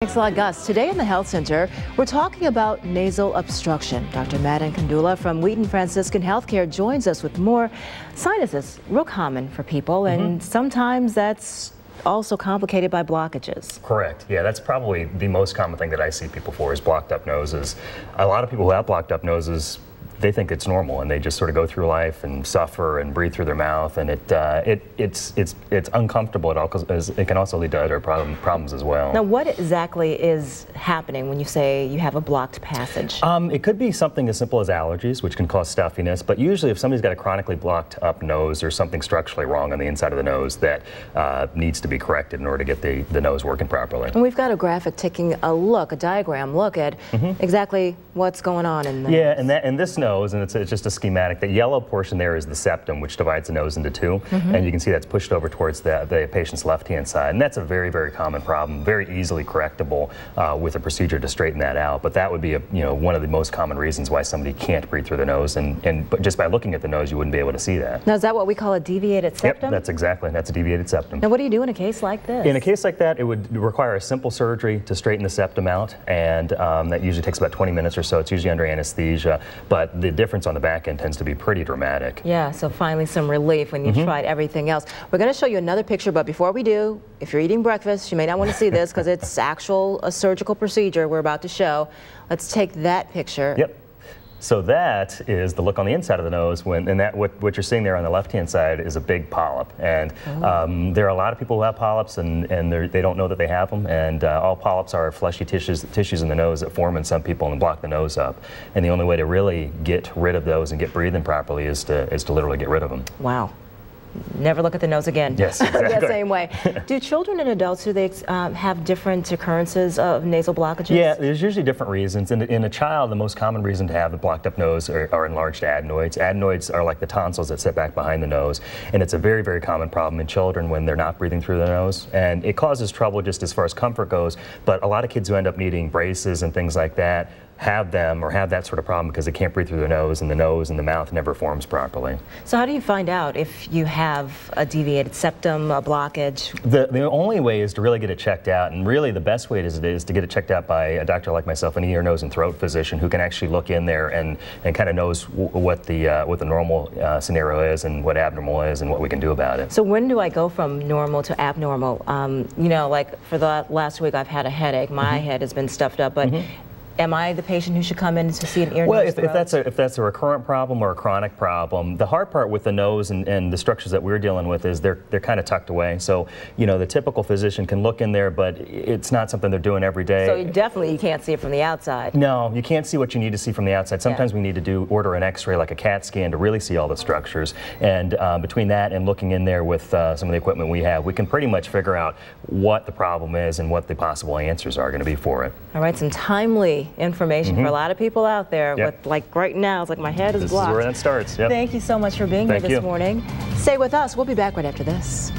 Thanks a lot, Gus. Today in the Health Center, we're talking about nasal obstruction. Dr. Madan Kandula from Wheaton Franciscan Healthcare joins us with more. Sinus is real common for people, and sometimes that's also complicated by blockages. Correct. Yeah, that's probably the most common thing that I see people for is blocked up noses. A lot of people who have blocked up noses, they think it's normal, and they just sort of go through life and suffer and breathe through their mouth, and it's uncomfortable. It can also lead to other problems as well. Now, what exactly is happening when you say you have a blocked passage? It could be something as simple as allergies, which can cause stuffiness, but usually if somebody's got a chronically blocked up nose, there's something structurally wrong on the inside of the nose that needs to be corrected in order to get the nose working properly. And we've got a graphic taking a diagram look at exactly what's going on in the nose. And this nose, and it's just a schematic, the yellow portion there is the septum, which divides the nose into two, and you can see that's pushed over towards the patient's left-hand side, and that's a very, very common problem, very easily correctable with a procedure to straighten that out. But that would be one of the most common reasons why somebody can't breathe through the nose, but just by looking at the nose, you wouldn't be able to see that. Now, is that what we call a deviated septum? Yep, that's a deviated septum. Now, what do you do in a case like this? In a case like that, it would require a simple surgery to straighten the septum out, and that usually takes about 20 minutes or so. It's usually under anesthesia, but the difference on the back end tends to be pretty dramatic. Yeah, so finally some relief when you've tried everything else. We're going to show you another picture, but before we do, if you're eating breakfast, you may not want to see this because it's a surgical procedure we're about to show. Let's take that picture. Yep. So that is the look on the inside of the nose, what you're seeing there on the left-hand side is a big polyp. And there are a lot of people who have polyps, and they don't know that they have them. And all polyps are fleshy tissues in the nose that form in some people and block the nose up. And the only way to really get rid of those and get breathing properly is to literally get rid of them. Wow. Never look at the nose again. Yes, exactly. The same way. Do children and adults, do they have different occurrences of nasal blockages? Yeah, there's usually different reasons. In a child, the most common reason to have a blocked up nose are enlarged adenoids. Adenoids are like the tonsils that sit back behind the nose, and it's a very, very common problem in children when they're not breathing through the nose. And it causes trouble just as far as comfort goes, but a lot of kids who end up needing braces and things like that have that sort of problem because they can't breathe through their nose, and the mouth never forms properly. So how do you find out if you have a deviated septum, a blockage? The only way is to really get it checked out, and really the best way is to get it checked out by a doctor like myself, an ear, nose, and throat physician who can actually look in there and kind of knows what the normal scenario is and what abnormal is and what we can do about it. So when do I go from normal to abnormal? You know, like for the last week I've had a headache. My head has been stuffed up, but am I the patient who should come in to see an ear, well, nose, throat? if that's a recurrent problem or a chronic problem, the hard part with the nose and the structures that we're dealing with is they're kind of tucked away. So, you know, the typical physician can look in there, but it's not something they're doing every day. So you can't see it from the outside. No, you can't see what you need to see from the outside. Sometimes we need to order an X-ray, like a CAT scan, to really see all the structures. And between that and looking in there with some of the equipment we have, we can pretty much figure out what the problem is and what the possible answers are going to be for it. All right, some timely information for a lot of people out there. With, like right now, it's like my head is blocked. This is where that starts. Yep. Thank you so much for being here this morning. Stay with us. We'll be back right after this.